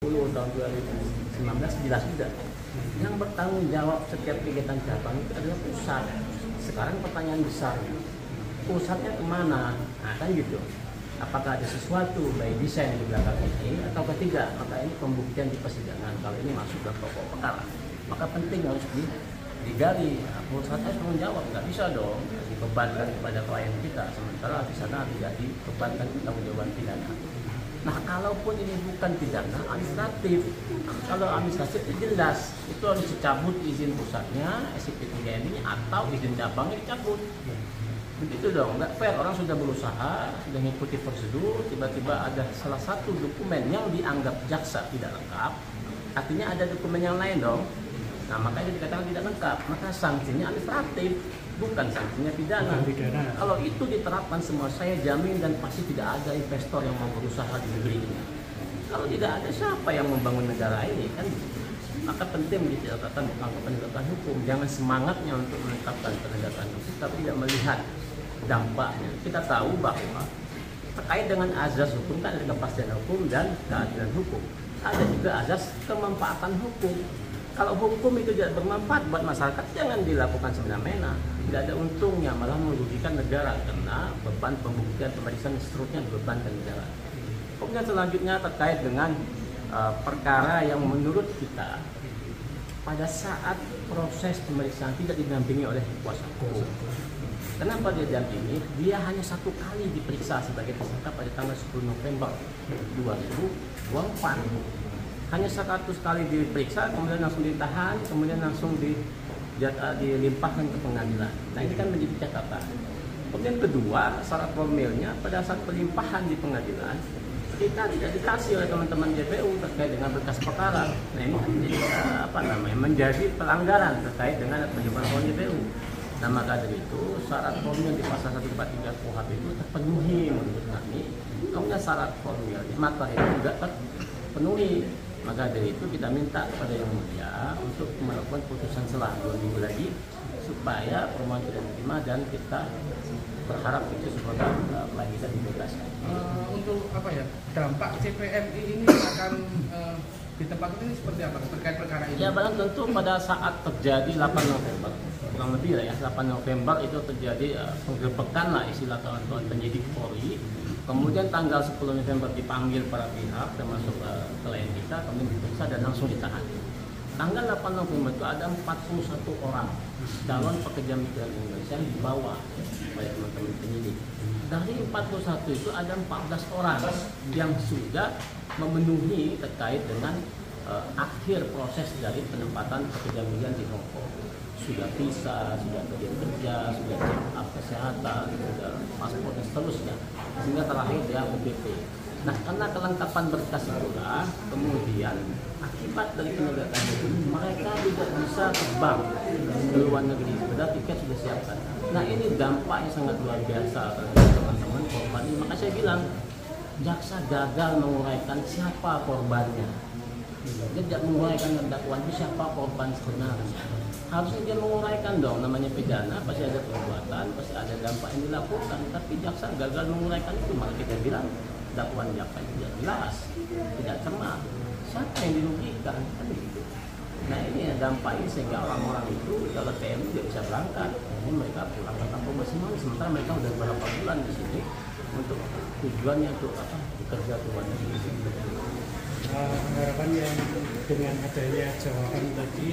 tahun 2019 jelas juga. Yang bertanggung jawab setiap kegiatan cabang itu adalah pusat. Sekarang pertanyaan besar, pusatnya kemana? Nah kan gitu. Apakah ada sesuatu baik desain di belakang ini atau ketiga? Maka ini pembuktian di persidangan. Kalau ini masuk ke pokok perkara, maka penting harus digali. Pusat harus tanggung jawab, nggak bisa dong dibebankan kepada klien kita, sementara di sana tidak dibebankan tanggung jawab pidana. Nah, kalaupun ini bukan pidana, administratif. Kalau administratif itu jelas, itu harus dicabut izin pusatnya, SIP 3MI atau izin cabangnya dicabut. Begitu dong, nggak fair. Orang sudah berusaha, sudah mengikuti prosedur, tiba-tiba ada salah satu dokumen yang dianggap jaksa tidak lengkap, artinya ada dokumen yang lain dong. Nah, makanya dikatakan tidak lengkap, maka sanksinya administratif, bukan sanksinya pidana. Kalau itu diterapkan semua, saya jamin dan pasti tidak ada investor yang mau berusaha di negeri ini. Kalau tidak ada, siapa yang membangun negara ini kan? Maka penting menjadi catatan tentang penegakan hukum. Jangan semangatnya untuk menetapkan penegakan hukum, tapi tidak melihat dampaknya. Kita tahu bahwa terkait dengan azas hukum kan ada kepastian hukum dan keadilan hukum. Ada juga azas kemanfaatan hukum. Kalau hukum itu tidak bermanfaat buat masyarakat, jangan dilakukan semena-mena. Tidak ada untungnya, malah merugikan negara karena beban pembuktian, pemeriksaan seterusnya dibebankan negara. Kemudian selanjutnya terkait dengan perkara yang menurut kita pada saat proses pemeriksaan tidak didampingi oleh kuasa hukum. Kenapa dia didampingi? Dia hanya satu kali diperiksa sebagai tersangka pada tanggal 10 November 2024. Hanya 100 kali diperiksa, kemudian langsung ditahan, kemudian langsung dilimpahkan ke pengadilan. Nah, ini kan menjadi catatan. Kemudian kedua, syarat formilnya pada saat pelimpahan di pengadilan kita tidak dikasih oleh teman-teman JPU terkait dengan berkas perkara. Nah, ini menjadi menjadi pelanggaran terkait dengan penjemputan JPU. Nah, maka dari itu syarat formil di pasal 143 KUHP itu terpenuhi menurut kami. Kemudian syarat formilnya materi juga terpenuhi. Maka dari itu kita minta kepada Yang Mulia untuk melakukan putusan selah 2 minggu lagi supaya permohonan tidak diterima dan kita berharap itu semoga kita dibebaskan. Untuk dampak CPMI ini akan di tempat ini seperti apa terkait perkara ini? Ya, barang tentu pada saat terjadi 8 November, kurang lebih lah ya, 8 November itu terjadi penggerbekan lah istilah kawan-kawan penyidik Polri. Kemudian tanggal 10 November dipanggil para pihak termasuk klien kita, kemudian diperiksa dan langsung ditahan. Tanggal 8 November itu ada 41 orang calon pekerja migran Indonesia yang dibawa oleh teman-teman penyidik. Dari 41 itu ada 14 orang yang sudah memenuhi terkait dengan akhir proses dari penempatan pekerja migran di Hong Kong. Sudah visa, sudah kerja, sudah check up kesehatan, sudah paspor dan seterusnya. Sehingga terakhir dia OPT. Nah, karena kelengkapan berkas itulah, kemudian akibat dari penegakan hukum, mereka tidak bisa terbang ke luar negeri. Padahal tiket sudah siapkan. Nah, ini dampaknya sangat luar biasa bagi teman-teman korban ini. Maka saya bilang, jaksa gagal menguraikan siapa korbannya. Dia tidak menguraikan dakwaan siapa korban sebenarnya. Harusnya dia menguraikan dong, namanya pidana, pasti ada perbuatan, pasti ada dampak yang dilakukan. Tapi jaksa gagal menguraikan itu, malah kita bilang dakwaan jaksa tidak jelas, tidak cermat. Siapa yang dirugikan? Kan begitu. Nah, ini dampak ini sehingga orang-orang itu kalau TMI tidak bisa berangkat. Ini mereka pulang ke kampung masing-masing, sementara mereka sudah beberapa bulan di sini untuk tujuannya untuk bekerja ke luar negeri. Harapan yang dengan adanya jawaban tadi